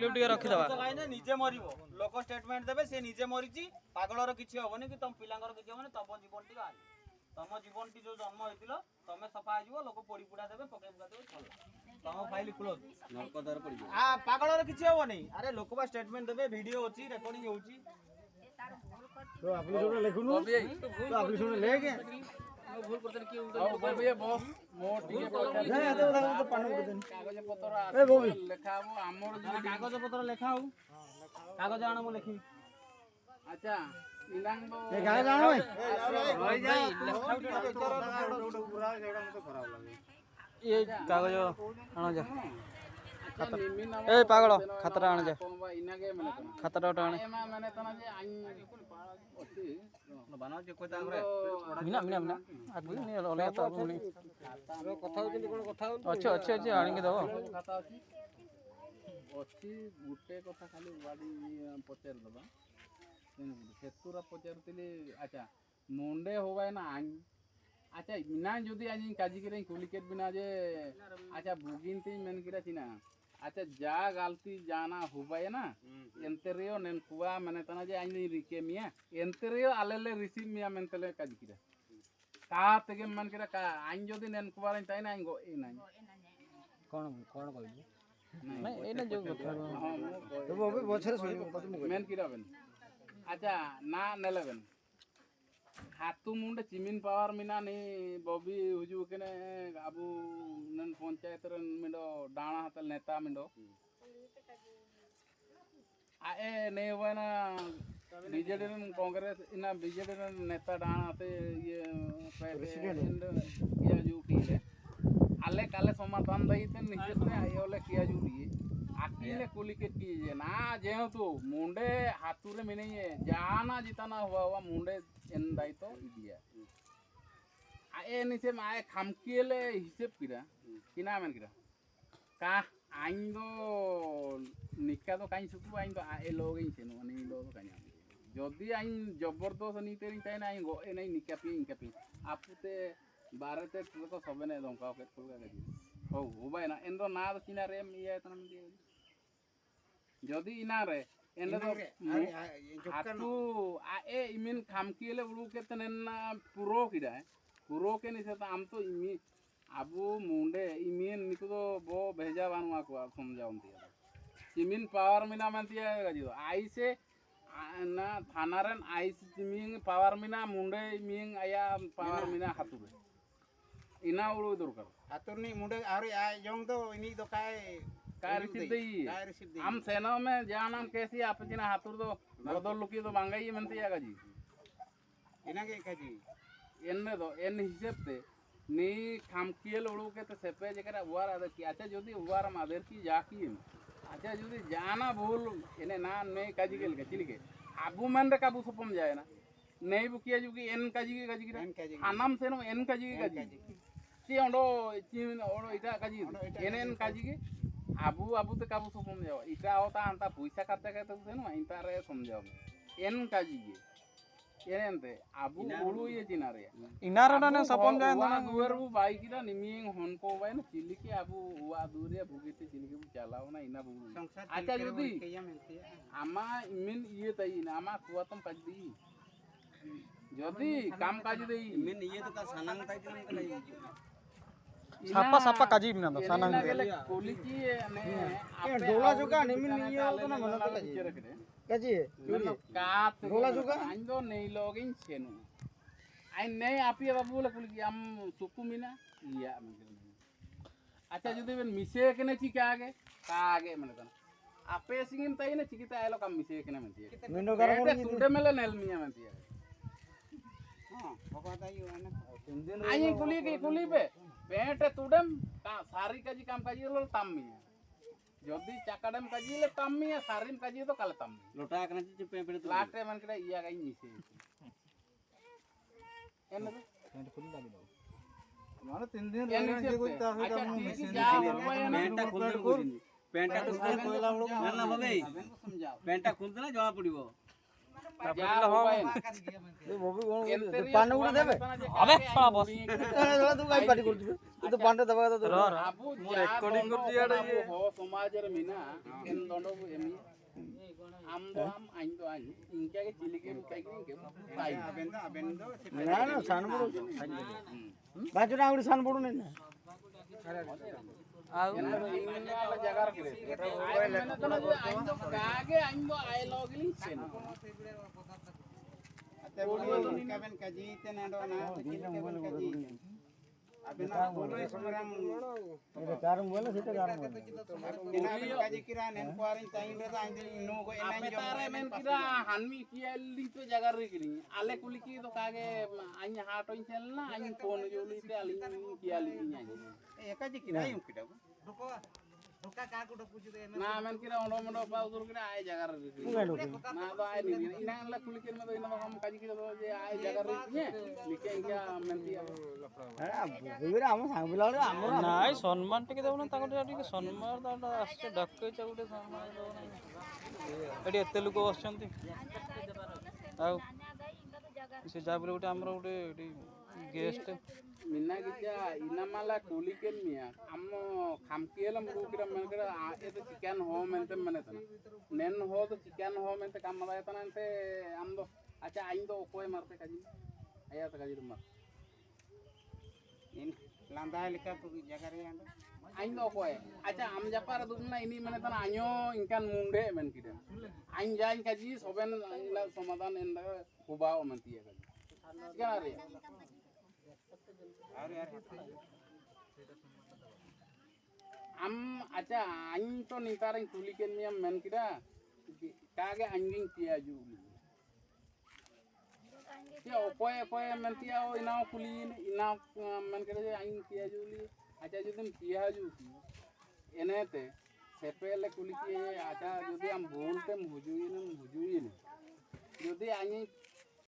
Clip टिके रखि दबा काहे निजे मरिबो लोक स्टेटमेंट देबे से निजे मरिची पागलर किछि होबनी कि तुम पिलांगर किछि होबनी तब जीवन टी आइ तम जीवन टी जो जन्म होइतिलो तमे सफा आइबो लोक पोड़ी पुडा देबे पके पुडा देबे चल तम फाइल क्लोज नरक दर पड़ी आ पागलर किछि होबनी अरे लोकबा स्टेटमेंट देबे वीडियो होची रिकॉर्डिंग होची तो आपली जोडे लेखुनु तो आपली जोडे लेके भूल करते कि ଆଉ ବବି ବସ୍ ମୋ ଟିକେ ନା ଏତେ କଥା ତ ପାଣି ଦେନି କାଗଜ ପତ୍ର ଏ ବବି ଲେଖା ହବ ଆମର कागज पत्र लेखा हो कागज आण मु लिखी ଆଚ୍ଛା ଇଲାଙ୍ଗ ଏ ଗାଁ ଜାଣ ଭାଇ ରହି जा ପୁରା ସେଟା ମତେ ଖରାପ ଲାଗେ ये कागज आना जा ଆଚ୍ଛା ନିମି ନାମ ए पागल खतरा आना जा କୋବା ଇନାगे ମାନେ ତନ खतरा आने ଏମା ମାନେ ତନ ଯେ ଆଇ ଅଛି बनाओ जे कोता करे मिना मिना मिना आगु नि ओले तो मुनी କଥା ହଉଛନ୍ତି କଣ କଥା ହଉଛନ୍ତି अच्छे अच्छे अच्छे आଣି के दो ଖାତା ଅଛି ଅଛି ଗୋଟେ କଥା ଖାଲି ୱାଡି ପଚାରି ଦବା ସେତୁରା ପଚାରୁଥିଲି ଆଚ୍ଛା ମୁଣ୍ଡେ होवाय ना आइ अच्छा बिना যদি আজ কাজি করে কুলিকেট বিনা যে আচ্ছা বুগিনতে মেন কিরা চিনা अच्छा जा गलती जाना होबाय ना एंतरियो नेन कुआ माने तना जे आइ रिके मिया एंतरियो आलेले रिसीव मिया मेनतले काजी किरा का तेगे मन किरा का आइ যদি नेन कुआ रे ताई ना आइ गो ए नाइ कौन कौन कहबी नहीं एना जो हां तो बबी बछरे सुनि मेन किरा बेन अच्छा ना नेलेबेन हातु मुंडे चिमिन पावर मिना नी बॉबी हुजु केने आबू नन पंचायत रन मिंडो डाणा हतल नेता मिंडो आए ने वना बीजेडी रन कांग्रेस इना बीजेडी रन नेता डाणा ते ये प्रेसिडेंट किया जो कीले आले काले समाधान दईते निश्चित ने आयोले किया जो लिए आकीले कुलिकेट कीजिए ना जेहु तो मुंडे हातुरे मिने ये जाना जितना हुआ मुंडे एन दायित्व इदिया आए निसे माए खामकिले हिसाब किरा किना मेन किरा का आइन दो निका तो काई सुकु आइन तो ए लोग इन सेनो अनि लोग काई जदी आइन जबरदस्त नीतेरी ताई ना आइन गो ए नै निका पी इनका पी आपुते बारते तो सबने दंका के कुलगा गदी हो होबाय ना एन दो ना तो किना रे मिया तन दे जदी इना रे एन दो हातु आ ए इमिन खामकिले उडु के तनेना पुरो किदा पुरो के निसे त आम तो इमि आबू मुंडे इमिन निको तो बो भेजा बानुआ को समझाउंती इमिन पावर मिना मानतिया गजियो आई से ना थाना रन आई इमिन पावर मिना मुंडे इमिन आया पावर मिना हातु इना उडु दरकार हातुरनी मुंडे आरे आ जंग तो इनी तो काय रिसीव दई हम सेना में जानम कैसी आपचिना हातुर तो बदल लुकी तो बांगाई मनतिया गजी इना के काजी एन्ने दो एन हिसाब ते नी खामकियल उडु के तो सेपे जकरा उवार आदर की अच्छा जदी उवार मादर की जाकी अच्छा जदी जाना भूल एने ना नै काजी के चिली के आबू मन रे काबू सपम जाए ना नहीं बुकिया जुकी एन काजी के आनाम सेनो एन काजी के ती ओंडो चिन ओडो इटा काजी एन काजी के आबू आबू ते काबू सपम जाओ इटा होता अंता पैसा खर्चा के तो सेनो इंता रे समझाओ एन काजी के एनते आबू उडु ये चिना रे इनारा ने सपन जाए ना दुवरबू बाइक रा निमिंग होनको बाय ना चिली के आबू वा दूरे भुगीते चिली के चलाओ ना इना बुगु अच्छा जदी आमा इमिन ये तई ना आमा कुआतम काजी जदी काम काजी देई मेन ये तो का सनंग ताई दिन कलाई सापा सापा काजी बिना दो सानंग कोलिची ने ए डोला जुका निमिन ये तो ना मन तो काजी काजी कात डोला जुका आंदो नहीं लोगिन सेनु आई नहीं आपी बाबू ला कुली हम सुकु मिना इया अच्छा जदी बेन मिसे केने चिका आगे का आगे मन कन आपे सिंगिन ताई ने चिकिता आलो काम मिसे केने मनती मिंडो गारा है टुडे मेले नेल मिया मनती है हां बका ताई हो ना आई कुली पे पेट तुडम का सारी काजी काम काजी लो ताम मिया जदी चाकाडम काजी ले ताम मिया सारीम काजी तो काले ताम लोटा कना ची पे पे लाटे मन कड़ा इया गाई मिसे एन पेंट खुली लागी दो माने 3 दिन एन रहने से कोई ताहे अच्छा काम ठीक मिसिन जा पेंटा खुलते बुझिनी पेंटा तो कोइला बड़ो ना ना बबे समझाओ पेंटा खुलते ना जमा पड़िबो जा मोबाइल ଏ ବବି କଣ ଏତେ ପାନ ଗୋଟେ ଦେବେ अबे साला बस ତୁ କାଇଁ ପାଟି କରୁଛୁ ବେ? ତୁ ତ ପାନ ଦେବା କଥା रह रह ଆବୁ ରେକର୍ଡିଂ କରୁଛି ଇଆଡେ ହୋ ସମାଜରେ ମିନା ଏନ୍ ଦଣ୍ଡ ଏମି ଆମ୍ ଦୋ ଆମ୍ ଆଇନ୍ ଦୋ ଆଇନ୍ ଇନକାକେ ଚିଲିକେ କାଇକି ତାଇ ନା ନା ସାନ ପଡୁ 5 ଟଙ୍କା ଗୋଟେ ସାନ ପଡୁନି ନା ଆଉ ଏନ୍ନା ଜାଗାର କିରେ ଆଇନ୍ ମାନେ ତ ଯେ ଆଇନ୍ ଦୋ କାगे ଆଇନ୍ ଦୋ ଆଇ লগଲି ସେନ এটা কার মোবাইল সেটা কার mobile apetare men kira hanmi kiali to jagar kiri ale kuliki to kage anya hato incelna anya phone joli te ali kiali nya na men kira ondo mondo paudur kira ay jagar kiri na to ay ni ina la kulikir me to ina kam kaji kira to je ay jagar nya like inga men dia ବବିରେ ଆମ ସାଙ୍ଗ ପିଲା ବେଳେ ଆମର ନାଇଁ ସମ୍ମାନ ଟିକେ ଦଉନ ତାକୁ ଟିକେ ସମ୍ମାନ ତାଟା ଆସছে ଡକେଇଛ ଗୋଟେ ସମ୍ମାନ ଦଉନ ଏଠି ଏତେ ଲୋକ ବସିଛନ୍ତି ଆଉ ସେ ଯାବରେ ଗୋଟେ ଆମର ଗୋଟେ ଏଠି guest minna gija ina mala kuliken mia ammo khamkiela muru kira men kira e to chicken ho mente manetana nen ho to chicken ho mente kamada etana ante amdo acha ain do koy marte kaji aya ta kaji mar in landa lika to jagare anda ain do koy acha am japar dumna ini manetana anyo inkan munde men kida ain jain kaji soben ila samadan enda hubao mantiya kaji chicken are am acha ain to nintareng tuliken mi am men kira kage anjing tia juli ya opoe opoe men tia o ina kulin ina men kira ain tia juli acha judum tia juli enete sepele kuliki acha jodi am bolte mujuin jodi ani